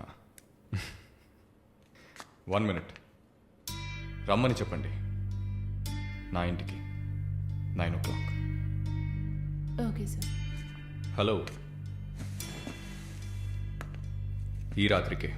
1 minute. రమ్మని చెప్పండి నా ఇంటికి 9 o'clock. Okay, sir. హలో. ఈ రాత్రికే.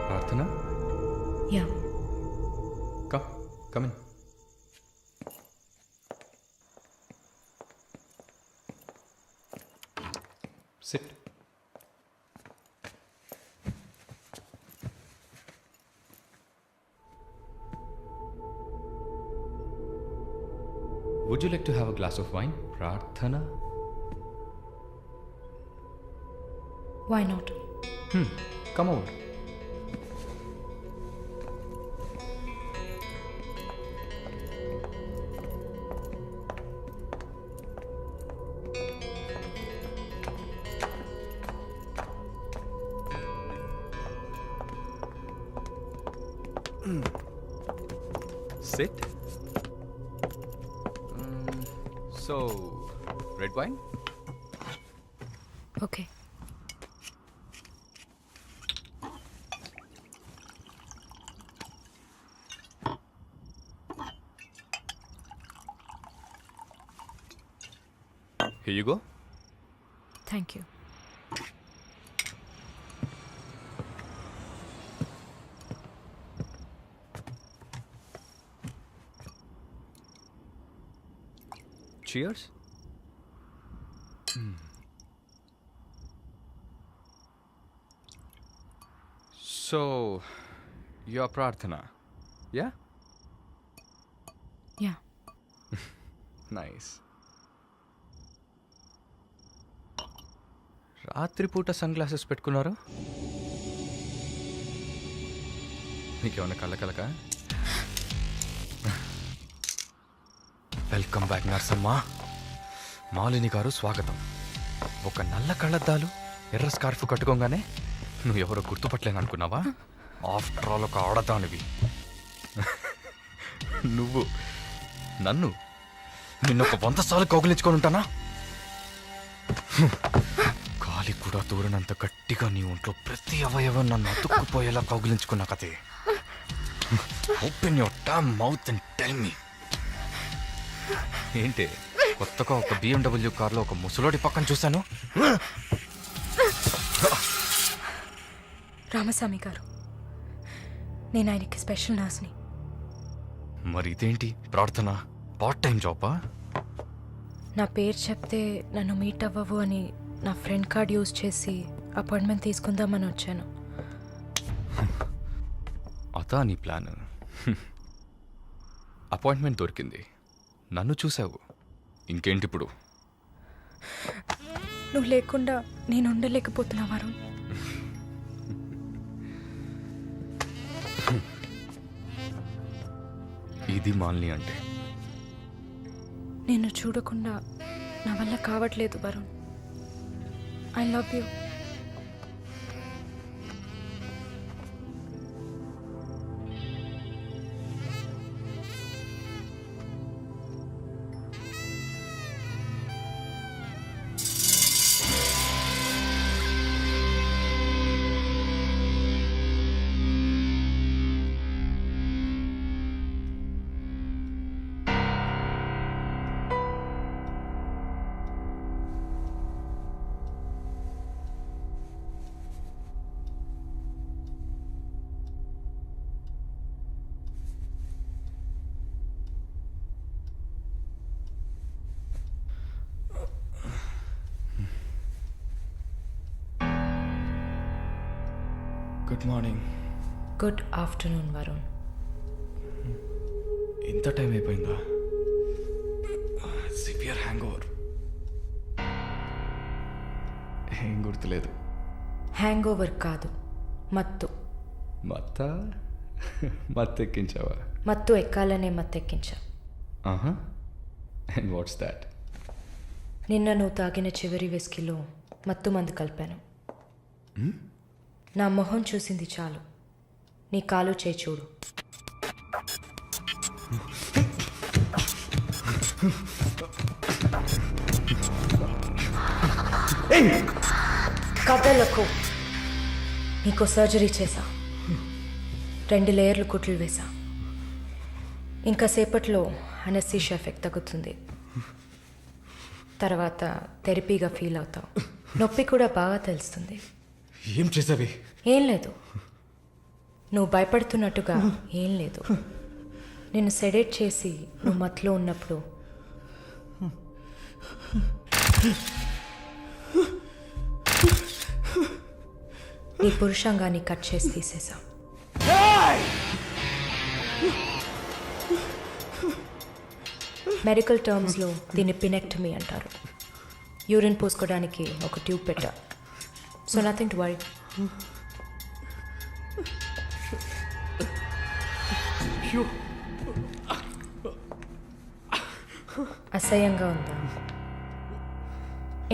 ప్రార్థన, yeah, come in. Sit. Would you like to have a glass of wine, Prarthana? why not? Come over. Sit. So, red wine? Okay. Here you go. Thank you. Cheers. So, you're Prarthana, yeah? Yeah. Nice. రాత్రిపూట sun glasses పెట్టుకున్నారు? నీకేమన్నా కళ్ళ welcome back Narsamma. Malini గారు స్వాగతం. ఒక నల్ల కళ్ళద్దాలు, ఎర్ర స్కార్ఫ్ కట్టుకోగానే నువ్వు ఎవరో గుర్తుపట్టలేను అనుకున్నావా? ఆఫ్టర్ ఆల్ ఒక ఆడదానివి. నువ్వు నన్ను నిన్నొక 100 సార్లు కౌగిలించుకొని ఉంటానా? గాలి కూడా దూరనంత గట్టిగా నీ ఒంట్లో ప్రతి అవయవం నన్ను అతుక్కుపోయేలా కౌగిలించుకున్నా కదే. Open your damn mouth and tell me. ఏంటి కొత్తగా ఒక BMW కార్లో ఒక ముసలోడి పక్కన చూశాను? రామస్వామి గారు, నేను ఆయనకి స్పెషల్ నర్స్ని. మరి ఇదేంటి ప్రార్థన? పార్ట్ టైం జాబా? నా పేరు చెప్తే నన్ను మీట్ అవ్వవు అని నా ఫ్రెండ్ కార్డ్ యూజ్ చేసి అపాయింట్మెంట్ తీసుకుందామని వచ్చాను. అదా నీ ప్లాన్? అపాయింట్మెంట్ దొరికింది, నన్ను చూసావు, ఇంకేంటి ఇప్పుడు? నువ్వు లేకుండా నేను ఉండలేకపోతున్నా వరుణ్. ఇది మాలిని అంటే. నిన్ను చూడకుండా నా వల్ల కావట్లేదు Varun. I love you. Good morning. Good afternoon Varun. ఇంత టైం అయిపోయిందా? Severe hang over. ఏం గుర్తులేదు. హ్యాంగ్ ఓవర్ కాదు, మత్తు. మత్తెక్కించావా? మత్తు ఎక్కాలనే మత్తెక్కించా. ఆహా. And what's that? నిన్న నువ్వు తాగిన చివరి విస్కీలో మత్తు మందు కలిపాను. నా మొహం చూసింది చాలు. నీ కాలు చేయి చూడు. కథలకు నీకు సర్జరీ చేశా. 2 లేయర్లు కుట్లు వేసా. ఇంకా సేపట్లో అనస్థీషియా ఎఫెక్ట్ తగ్గుతుంది. తర్వాత థెరపీగా ఫీల్ అవుతావు. నొప్పి కూడా బాగా తెలుస్తుంది. ఏం చేసావి? ఏం లేదు. నువ్వు భయపడుతున్నట్టుగా ఏం లేదు. నిన్ను సెడేట్ చేసి నువ్వు మత్తులో ఉన్నప్పుడు నీ పురుషాంగాన్ని కట్ చేసి తీసేశాం. మెడికల్ టర్మ్స్లో దీన్ని పినెక్టమీ అంటారు. యూరిన్ పోసుకోవడానికి ఒక ట్యూబ్ పెట్టా. So nothing to worry. అసహ్యంగా ఉందా?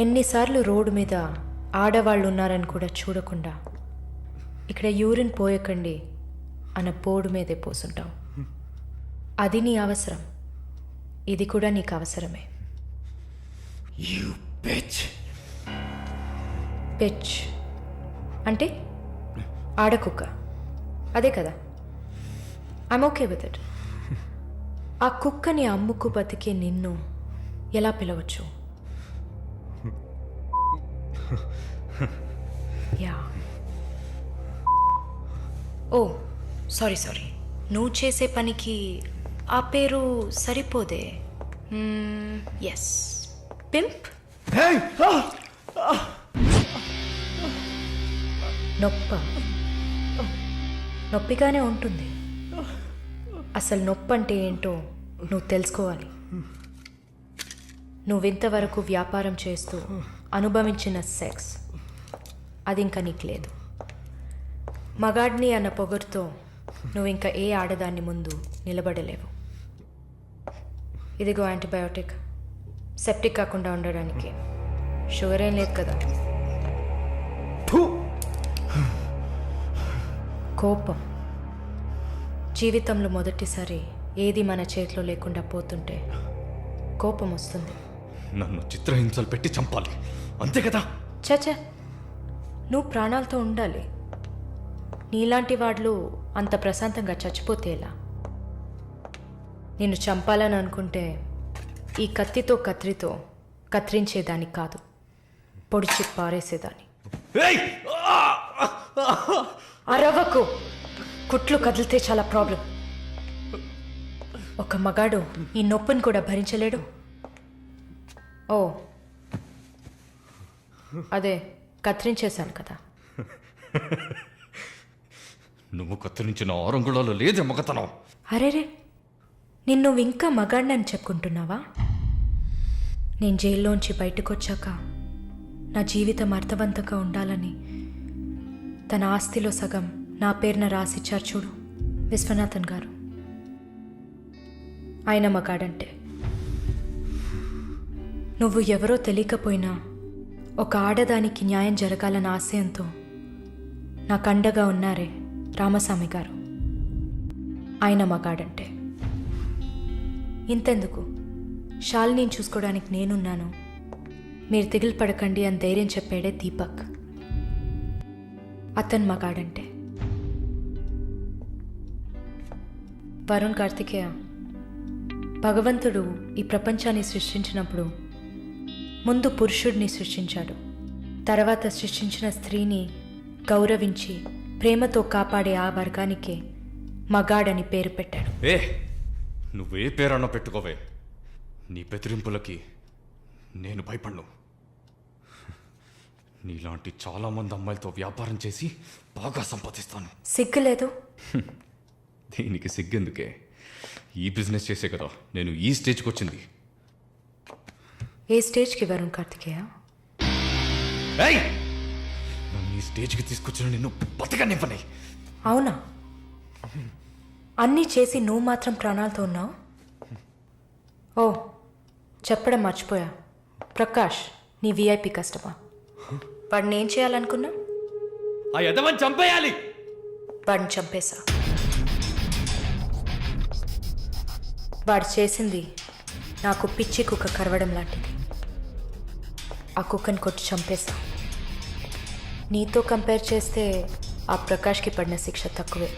ఎన్నిసార్లు రోడ్డు మీద ఆడవాళ్ళు ఉన్నారని కూడా చూడకుండా ఇక్కడ యూరిన్ పోయకండి అన్న బోర్డు మీదే పోసుంటావు. అది నీ అవసరం. ఇది కూడా నీకు అవసరమే. పిచ్ అంటే ఆడకుక్క, అదే కదా? I'm okay with it. ఆ కుక్కని అమ్ముకు బతికే నిన్ను ఎలా పిలవచ్చు? యా. ఓ సారీ, నువ్వు చేసే పనికి ఆ పేరు సరిపోదే. Yes, pimp. నొప్పిగానే ఉంటుంది. అసలు నొప్పి అంటే ఏంటో నువ్వు తెలుసుకోవాలి. నువ్వింతవరకు వ్యాపారం చేస్తూ అనుభవించిన సెక్స్ అది ఇంకా నీకు లేదు. మగాడ్ని అన్న పొగరుతో నువ్వు ఇంకా ఏ ఆడదాన్ని ముందు నిలబడలేవు. ఇదిగో యాంటీబయోటిక్. సెప్టిక్ కాకుండా ఉండడానికి. షుగర్ ఏం లేదు కదా? కోపం. జీవితంలో మొదటిసారి ఏది మన చేతిలో లేకుండా పోతుంటే కోపం వస్తుంది. నన్ను చిత్రహింసలు పెట్టి చంపాలి, అంతే కదా? చచ్చా, నువ్వు ప్రాణాలతో ఉండాలి. నీలాంటి వాళ్ళు అంత ప్రశాంతంగా చచ్చిపోతే ఎలా? నిన్ను చంపాలని అనుకుంటే ఈ కత్తితో కత్తిరితో కత్తిరించేదాన్ని కాదు, పొడిచి పారేసేదాన్ని. అరవకు. కుట్లు కదిలితే చాలా ప్రాబ్లం. ఒక మగాడు ఈ నొప్పిని కూడా భరించలేడు. ఓ అదే కత్తిరించేశాను కదా. నువ్వు కత్తిరించిన ఆరంగుళాలు లేదే మగతనం. అరేరే, నిన్ను ఇంకా మగాడినని చెప్పుకుంటున్నావా? నేను జైల్లోంచి బయటకు వచ్చాక నా జీవితం అర్థవంతంగా ఉండాలని తన ఆస్తిలో సగం నా పేరున రాసిచ్చారు చూడు విశ్వనాథన్ గారు. ఆయన మగాడంటే. నువ్వు ఎవరో తెలియకపోయినా ఒక ఆడదానికి న్యాయం జరగాలన్న ఆశయంతో నాకు అండగా ఉన్నారే రామస్వామి గారు, ఆయన మగాడంటే. ఇంతెందుకు, శాలిని చూసుకోవడానికి నేనున్నాను, మీరు దిగులు పడకండి అని ధైర్యం చెప్పాడే దీపక్, అతను మగాడంటే. వరుణ్ కార్తికేయ, భగవంతుడు ఈ ప్రపంచాన్ని సృష్టించినప్పుడు ముందు పురుషుడిని సృష్టించాడు. తర్వాత సృష్టించిన స్త్రీని గౌరవించి ప్రేమతో కాపాడే ఆ వర్గానికే మగాడని పేరు పెట్టాడు. నువ్వే పేరన్నా పెట్టుకోవే, నీ బెదిరింపులకి నేను భయపడ్ను. నీలాంటి చాలామంది అమ్మాయిలతో వ్యాపారం చేసి బాగా సంపాదిస్తాను. సిగ్గులేదు? దీనికి సిగ్గెందుకే? ఈ బిజినెస్ చేసే కదా నేను ఈ స్టేజ్కి వచ్చింది. ఏ స్టేజ్కి వరుణ్ కార్తికేయ? నన్ను ఈ స్టేజ్కి తీసుకొచ్చిన నిన్ను బతకనివ్వని. అవునా? అన్నీ చేసి నువ్వు మాత్రం ప్రాణాలతో ఉన్నావు? ఓ, చెప్పడం మర్చిపోయా. ప్రకాష్ నీ విఐపి కస్టమర్. వాడిని ఏం చేయాలనుకున్నా? ఆ యదవని చంపేయాలి. వాడిని చంపేశా. వాడు చేసింది నాకు పిచ్చి కుక్క కరవడం లాంటిది. ఆ కుక్కని కొట్టి చంపేశా. నీతో కంపేర్ చేస్తే ఆ ప్రకాష్కి పడిన శిక్ష తక్కువే.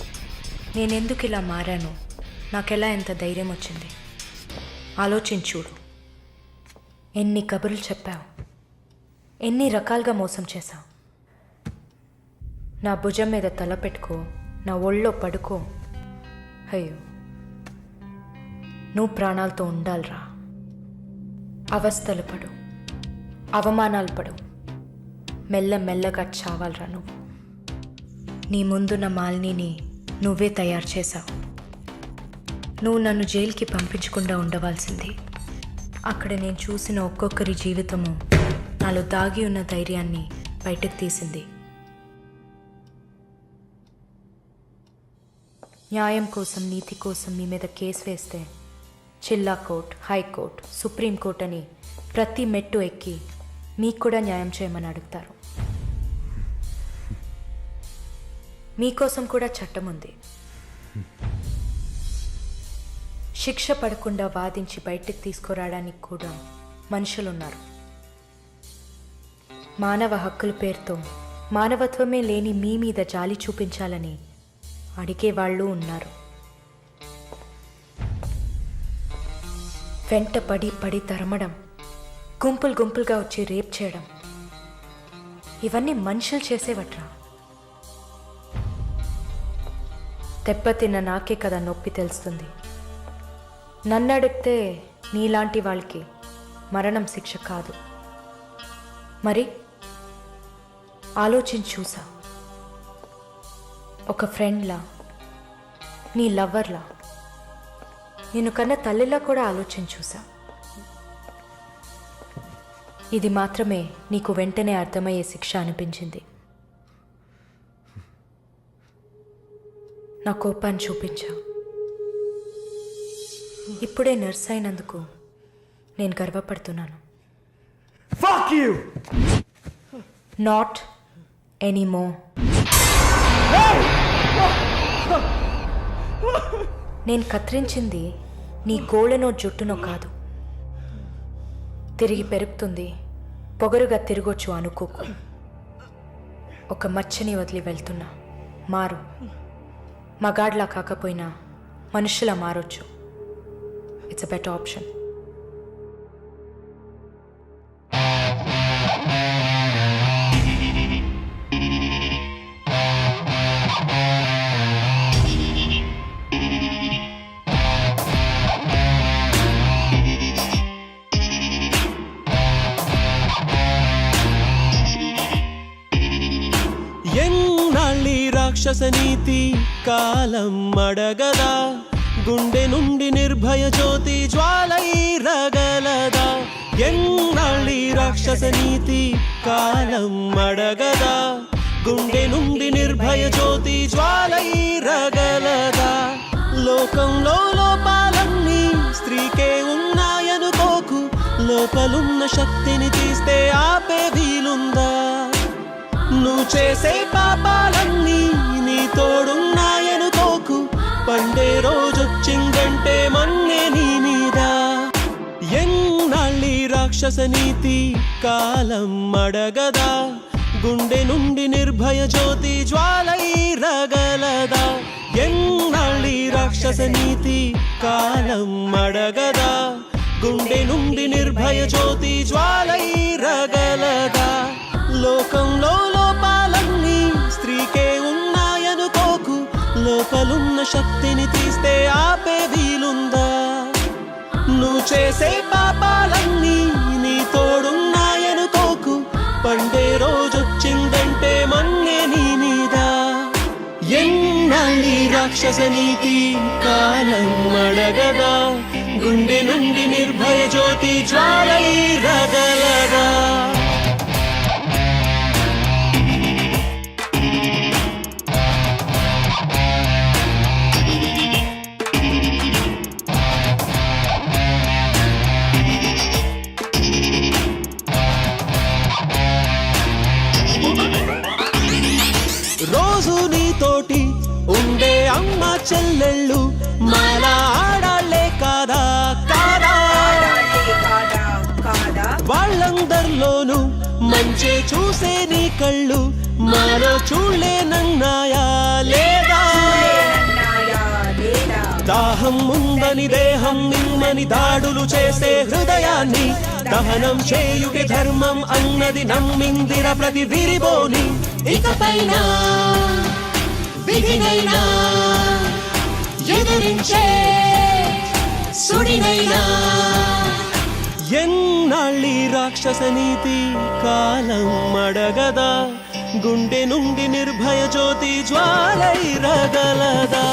నేనెందుకు ఇలా మారాను, నాకెలా ఎంత ధైర్యం వచ్చింది ఆలోచించూడు. ఎన్ని కబుర్లు చెప్పావు, ఎన్ని రకాలుగా మోసం చేశావు. నా భుజం మీద తల పెట్టుకో, నా ఒళ్ళో పడుకో. అయ్యో, నువ్వు ప్రాణాలతో ఉండాలిరా. అవస్థలు పడు, అవమానాలు పడు, మెల్లమెల్లగా చావాలరా నువ్వు. నీ ముందున్న మాలిని నువ్వే తయారు చేశావు. నువ్వు నన్ను జైలుకి పంపించకుండా ఉండవలసింది. అక్కడ నేను చూసిన ఒక్కొక్కరి జీవితము నాలో దాగి ఉన్న ధైర్యాన్ని బయటకు తీసింది. న్యాయం కోసం, నీతి కోసం మీ మీద కేసు వేస్తే జిల్లా కోర్ట్, హైకోర్టు, సుప్రీంకోర్టు అని ప్రతి మెట్టు ఎక్కి మీకు కూడా న్యాయం చేయమని అడుగుతారు. మీకోసం కూడా చట్టం ఉంది. శిక్ష పడకుండా వాదించి బయటకు తీసుకురావడానికి కూడా మనుషులున్నారు. మానవ హక్కుల పేరుతో మానవత్వమే లేని మీ మీద జాలి చూపించాలని అడిగేవాళ్ళు ఉన్నారు. వెంట పడి తరమడం, గుంపులు గుంపులుగా వచ్చి రేప్ చేయడం, ఇవన్నీ మనుషులు చేసేవట్రా. దెబ్బతిన్న నాకే కదా నొప్పి తెలుస్తుంది. నన్ను అడిగితే నీలాంటి వాళ్ళకి మరణం శిక్ష కాదు. మరి ఆలోచించి చూసా. ఒక ఫ్రెండ్లా, నీ లవ్వర్లా, నేను కన్నా తల్లిలా కూడా ఆలోచించి చూసా. ఇది మాత్రమే నీకు వెంటనే అర్థమయ్యే శిక్ష అనిపించింది. నా కోపాన్ని చూపించా. ఇప్పుడే నర్స్ అయినందుకు నేను గర్వపడుతున్నాను. Fuck you! Not anymore. నేను కత్తిరించింది నీ గోళ్ళనో జుట్టునో కాదు. తిరిగి పెరుగుతుంది, పొగరుగా తిరగొచ్చు అనుకోకు. ఒక మచ్చని వదిలి వెళ్తున్నా. మారు. మగాడ్లా కాకపోయినా మనుషులా మారొచ్చు. It's a better option. ఎన్నాళ్ళి రాక్షస నీతి కాలం అడగదా, గుండె నుండి నిర్భయ జ్యోతి జ్వాలై రగలదా. ఎన్నాళ్ళి రాక్షస నీతి కాలం అడగదా, గుండె నుండి నిర్భయ జ్యోతి జ్వాలై రగలదా. లోకంలో లోపాలన్నీ స్త్రీకే ఉన్నాయనుకోకు, లోపలున్న శక్తిని తీస్తే ఆపే వీలుందా. నువ్వు చేసే పాపాలన్నీ నీ తోడున్నాయనుకోకు, పండే రోజొచ్చిందంటే మన్నే నీ మీద. ఎన్నాళ్ళి రాక్షస నీతి కాలం అడగదా, గుండె నుండి నిర్భయ జ్యోతి జ్వాలై రగలదా. ఎన్నాళ్ళి రాక్షస నీతి కాలం అడగదా, గుండె నుండి నిర్భయ జ్యోతి జ్వాలై రగలదా. లోకంలో లోపాలన్నీ స్త్రీకే ఉన్నాయనుకోకు, లోపలున్న శక్తిని తీస్తే ఆపే వీలుందా. నువ్వు చేసే పాపాలన్నీ నీ తోడున్నాయనుకోకు, పండే రోజొచ్చిందంటే మన్నే నీ మీద. ఎన్నాళ్ళి రాక్షస నీతి కాలం అడగదా, గుండె నుండి నిర్భయ జ్యోతి జ్వాలై రగలదా. అమ్మ చెల్లెళ్ళు మాలా ఆడాళ్ళే కాదా కాదా వాళ్ళందరిలోనూ మంచే చూసే నీ కళ్ళు మాలో చూడలేనన్నాయా లేదా దాహం ఉందని దేహం నిమ్మని దాడులు చేసే హృదయాన్ని దహనం చేయుటి ధర్మం అన్నది నమ్మిందిర ప్రతి విరిబోని ఇకపైన విధినైనా ఎదిరించే సుడినైనా ఎన్నాళ్ళి రాక్షస నీతి కాలం అడగదా గుండె నుండి నిర్భయ జ్యోతి జ్వాలై రగలదా